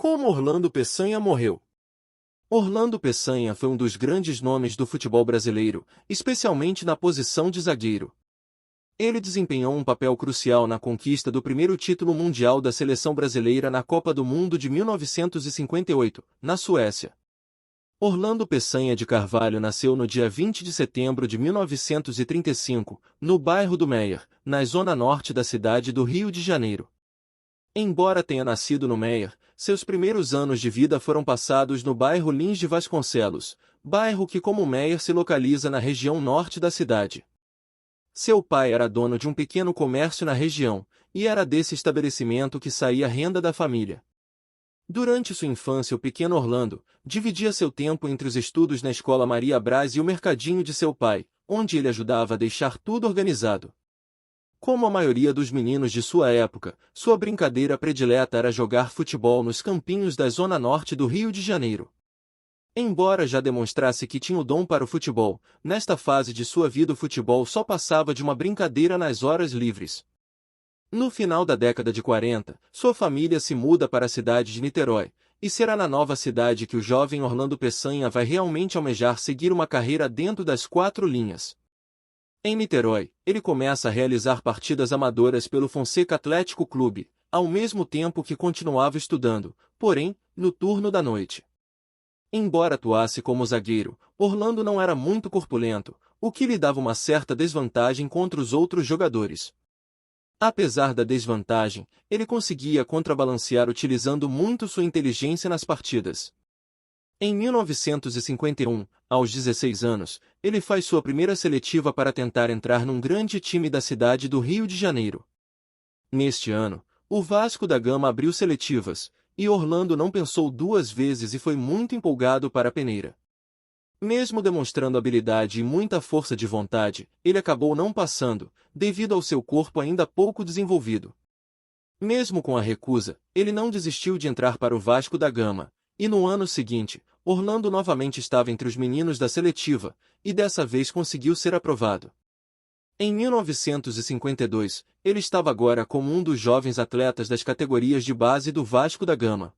Como Orlando Peçanha morreu? Orlando Peçanha foi um dos grandes nomes do futebol brasileiro, especialmente na posição de zagueiro. Ele desempenhou um papel crucial na conquista do primeiro título mundial da seleção brasileira na Copa do Mundo de 1958, na Suécia. Orlando Peçanha de Carvalho nasceu no dia 20 de setembro de 1935, no bairro do Meier, na zona norte da cidade do Rio de Janeiro. Embora tenha nascido no Meier, seus primeiros anos de vida foram passados no bairro Lins de Vasconcelos, bairro que como Meier se localiza na região norte da cidade. Seu pai era dono de um pequeno comércio na região, e era desse estabelecimento que saía a renda da família. Durante sua infância o pequeno Orlando dividia seu tempo entre os estudos na escola Maria Braz e o mercadinho de seu pai, onde ele ajudava a deixar tudo organizado. Como a maioria dos meninos de sua época, sua brincadeira predileta era jogar futebol nos campinhos da zona norte do Rio de Janeiro. Embora já demonstrasse que tinha o dom para o futebol, nesta fase de sua vida o futebol só passava de uma brincadeira nas horas livres. No final da década de 40, sua família se muda para a cidade de Niterói, e será na nova cidade que o jovem Orlando Peçanha vai realmente almejar seguir uma carreira dentro das quatro linhas. Em Niterói, ele começa a realizar partidas amadoras pelo Fonseca Atlético Clube, ao mesmo tempo que continuava estudando, porém, no turno da noite. Embora atuasse como zagueiro, Orlando não era muito corpulento, o que lhe dava uma certa desvantagem contra os outros jogadores. Apesar da desvantagem, ele conseguia contrabalancear utilizando muito sua inteligência nas partidas. Em 1951, aos 16 anos, ele faz sua primeira seletiva para tentar entrar num grande time da cidade do Rio de Janeiro. Neste ano, o Vasco da Gama abriu seletivas, e Orlando não pensou duas vezes e foi muito empolgado para a peneira. Mesmo demonstrando habilidade e muita força de vontade, ele acabou não passando, devido ao seu corpo ainda pouco desenvolvido. Mesmo com a recusa, ele não desistiu de entrar para o Vasco da Gama, e no ano seguinte, Orlando novamente estava entre os meninos da seletiva, e dessa vez conseguiu ser aprovado. Em 1952, ele estava agora como um dos jovens atletas das categorias de base do Vasco da Gama.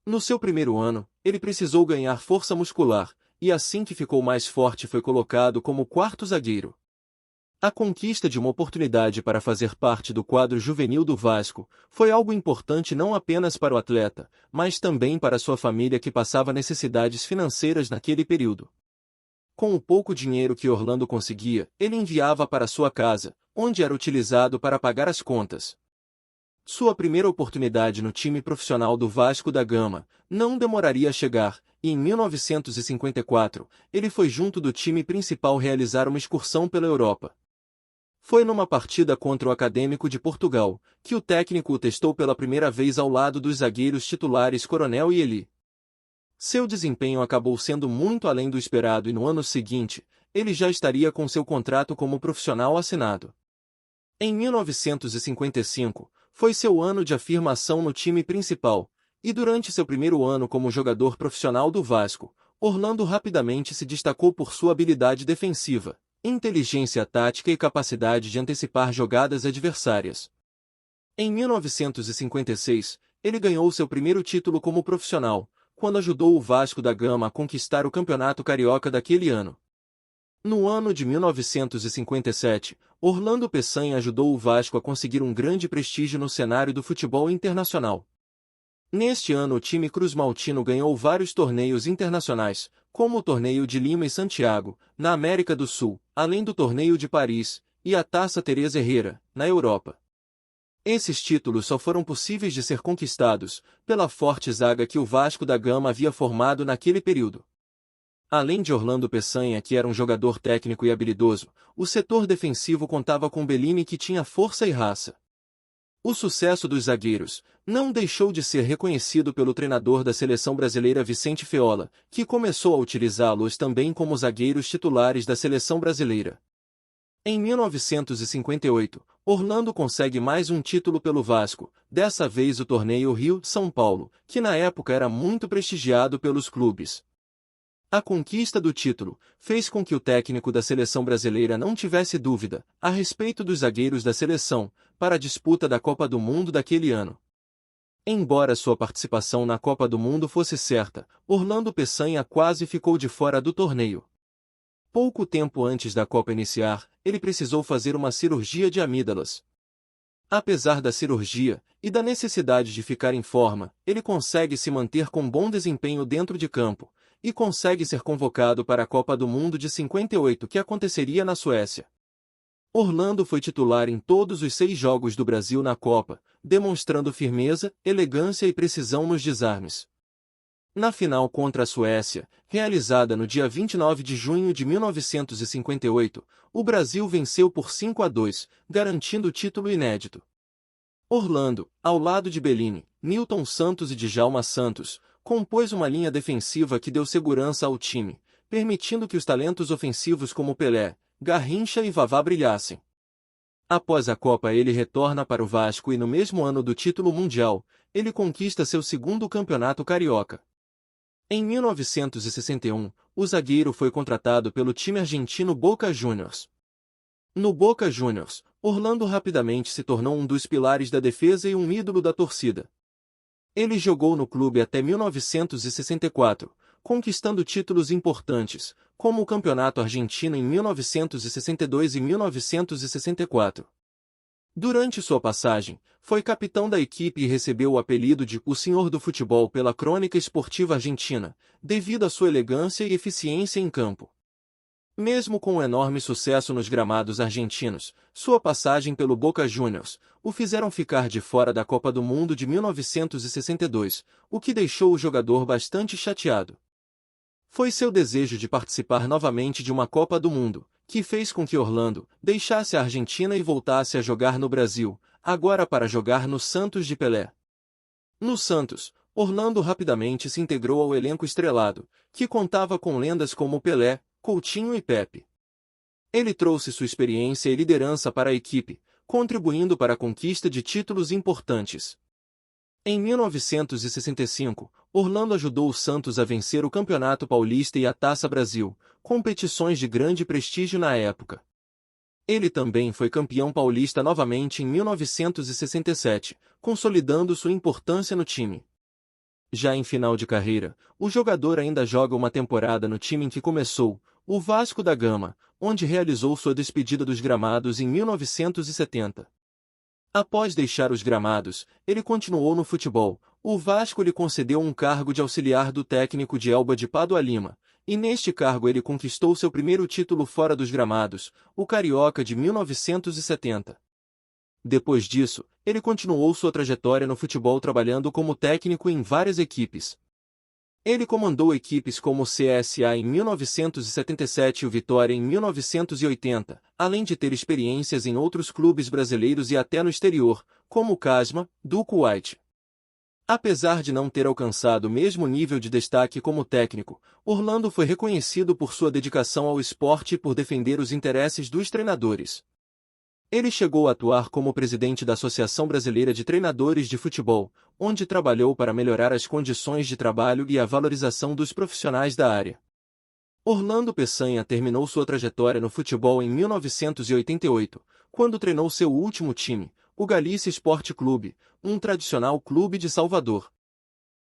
No seu primeiro ano, ele precisou ganhar força muscular, e assim que ficou mais forte foi colocado como quarto zagueiro. A conquista de uma oportunidade para fazer parte do quadro juvenil do Vasco foi algo importante não apenas para o atleta, mas também para sua família que passava necessidades financeiras naquele período. Com o pouco dinheiro que Orlando conseguia, ele enviava para sua casa, onde era utilizado para pagar as contas. Sua primeira oportunidade no time profissional do Vasco da Gama não demoraria a chegar, e em 1954, ele foi junto do time principal realizar uma excursão pela Europa. Foi numa partida contra o Académico de Portugal, que o técnico o testou pela primeira vez ao lado dos zagueiros titulares Coronel e Eli. Seu desempenho acabou sendo muito além do esperado e no ano seguinte, ele já estaria com seu contrato como profissional assinado. Em 1955, foi seu ano de afirmação no time principal, e durante seu primeiro ano como jogador profissional do Vasco, Orlando rapidamente se destacou por sua habilidade defensiva, inteligência tática e capacidade de antecipar jogadas adversárias. Em 1956, ele ganhou seu primeiro título como profissional, quando ajudou o Vasco da Gama a conquistar o Campeonato Carioca daquele ano. No ano de 1957, Orlando Peçanha ajudou o Vasco a conseguir um grande prestígio no cenário do futebol internacional. Neste ano o time cruzmaltino ganhou vários torneios internacionais, como o Torneio de Lima e Santiago, na América do Sul, além do Torneio de Paris, e a Taça Teresa Herrera, na Europa. Esses títulos só foram possíveis de ser conquistados pela forte zaga que o Vasco da Gama havia formado naquele período. Além de Orlando Peçanha, que era um jogador técnico e habilidoso, o setor defensivo contava com Bellini, que tinha força e raça. O sucesso dos zagueiros não deixou de ser reconhecido pelo treinador da seleção brasileira Vicente Feola, que começou a utilizá-los também como zagueiros titulares da seleção brasileira. Em 1958, Orlando consegue mais um título pelo Vasco, dessa vez o torneio Rio-São Paulo, que na época era muito prestigiado pelos clubes. A conquista do título fez com que o técnico da seleção brasileira não tivesse dúvida a respeito dos zagueiros da seleção para a disputa da Copa do Mundo daquele ano. Embora sua participação na Copa do Mundo fosse certa, Orlando Peçanha quase ficou de fora do torneio. Pouco tempo antes da Copa iniciar, ele precisou fazer uma cirurgia de amígdalas. Apesar da cirurgia e da necessidade de ficar em forma, ele consegue se manter com bom desempenho dentro de campo e consegue ser convocado para a Copa do Mundo de 58 que aconteceria na Suécia. Orlando foi titular em todos os 6 jogos do Brasil na Copa, demonstrando firmeza, elegância e precisão nos desarmes. Na final contra a Suécia, realizada no dia 29 de junho de 1958, o Brasil venceu por 5-2, garantindo o título inédito. Orlando, ao lado de Bellini, Nilton Santos e Djalma Santos, compôs uma linha defensiva que deu segurança ao time, permitindo que os talentos ofensivos como Pelé, Garrincha e Vavá brilhassem. Após a Copa ele retorna para o Vasco e no mesmo ano do título mundial, ele conquista seu segundo campeonato carioca. Em 1961, o zagueiro foi contratado pelo time argentino Boca Juniors. No Boca Juniors, Orlando rapidamente se tornou um dos pilares da defesa e um ídolo da torcida. Ele jogou no clube até 1964, conquistando títulos importantes, como o Campeonato Argentino em 1962 e 1964. Durante sua passagem, foi capitão da equipe e recebeu o apelido de "O Senhor do Futebol" pela Crônica Esportiva Argentina, devido à sua elegância e eficiência em campo. Mesmo com um enorme sucesso nos gramados argentinos, sua passagem pelo Boca Juniors o fizeram ficar de fora da Copa do Mundo de 1962, o que deixou o jogador bastante chateado. Foi seu desejo de participar novamente de uma Copa do Mundo, que fez com que Orlando deixasse a Argentina e voltasse a jogar no Brasil, agora para jogar no Santos de Pelé. No Santos, Orlando rapidamente se integrou ao elenco estrelado, que contava com lendas como Pelé, Coutinho e Pepe. Ele trouxe sua experiência e liderança para a equipe, contribuindo para a conquista de títulos importantes. Em 1965, Orlando ajudou o Santos a vencer o Campeonato Paulista e a Taça Brasil, competições de grande prestígio na época. Ele também foi campeão paulista novamente em 1967, consolidando sua importância no time. Já em final de carreira, o jogador ainda joga uma temporada no time em que começou, o Vasco da Gama, onde realizou sua despedida dos gramados em 1970. Após deixar os gramados, ele continuou no futebol. O Vasco lhe concedeu um cargo de auxiliar do técnico de Elba de Pádua Lima, e neste cargo ele conquistou seu primeiro título fora dos gramados, o Carioca de 1970. Depois disso, ele continuou sua trajetória no futebol trabalhando como técnico em várias equipes. Ele comandou equipes como o CSA em 1977 e o Vitória em 1980, além de ter experiências em outros clubes brasileiros e até no exterior, como o Casma, do Kuwait. Apesar de não ter alcançado o mesmo nível de destaque como técnico, Orlando foi reconhecido por sua dedicação ao esporte e por defender os interesses dos treinadores. Ele chegou a atuar como presidente da Associação Brasileira de Treinadores de Futebol, onde trabalhou para melhorar as condições de trabalho e a valorização dos profissionais da área. Orlando Peçanha terminou sua trajetória no futebol em 1988, quando treinou seu último time, o Galícia Esporte Clube, um tradicional clube de Salvador.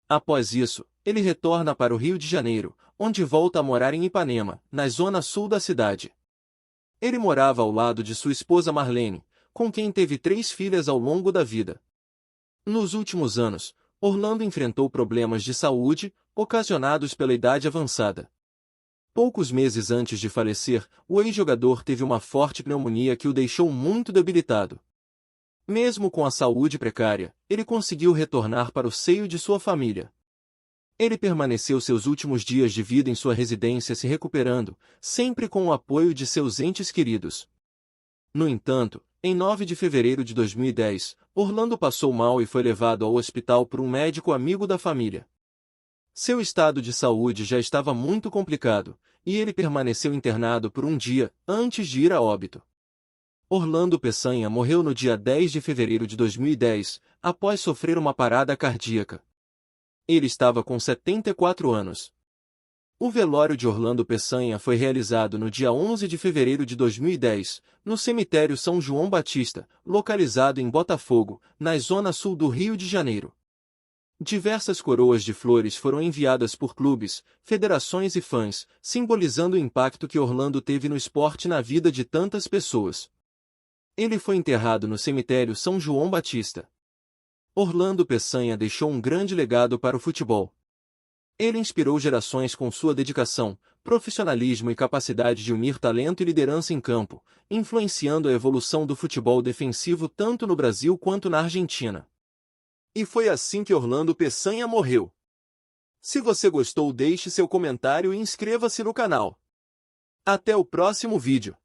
Após isso, ele retorna para o Rio de Janeiro, onde volta a morar em Ipanema, na zona sul da cidade. Ele morava ao lado de sua esposa Marlene, com quem teve 3 filhas ao longo da vida. Nos últimos anos, Orlando enfrentou problemas de saúde, ocasionados pela idade avançada. Poucos meses antes de falecer, o ex-jogador teve uma forte pneumonia que o deixou muito debilitado. Mesmo com a saúde precária, ele conseguiu retornar para o seio de sua família. Ele permaneceu seus últimos dias de vida em sua residência se recuperando, sempre com o apoio de seus entes queridos. No entanto, em 9 de fevereiro de 2010, Orlando passou mal e foi levado ao hospital por um médico amigo da família. Seu estado de saúde já estava muito complicado, e ele permaneceu internado por um dia, antes de ir a óbito. Orlando Peçanha morreu no dia 10 de fevereiro de 2010, após sofrer uma parada cardíaca. Ele estava com 74 anos. O velório de Orlando Peçanha foi realizado no dia 11 de fevereiro de 2010, no cemitério São João Batista, localizado em Botafogo, na zona sul do Rio de Janeiro. Diversas coroas de flores foram enviadas por clubes, federações e fãs, simbolizando o impacto que Orlando teve no esporte na vida de tantas pessoas. Ele foi enterrado no cemitério São João Batista. Orlando Peçanha deixou um grande legado para o futebol. Ele inspirou gerações com sua dedicação, profissionalismo e capacidade de unir talento e liderança em campo, influenciando a evolução do futebol defensivo tanto no Brasil quanto na Argentina. E foi assim que Orlando Peçanha morreu. Se você gostou, deixe seu comentário e inscreva-se no canal. Até o próximo vídeo.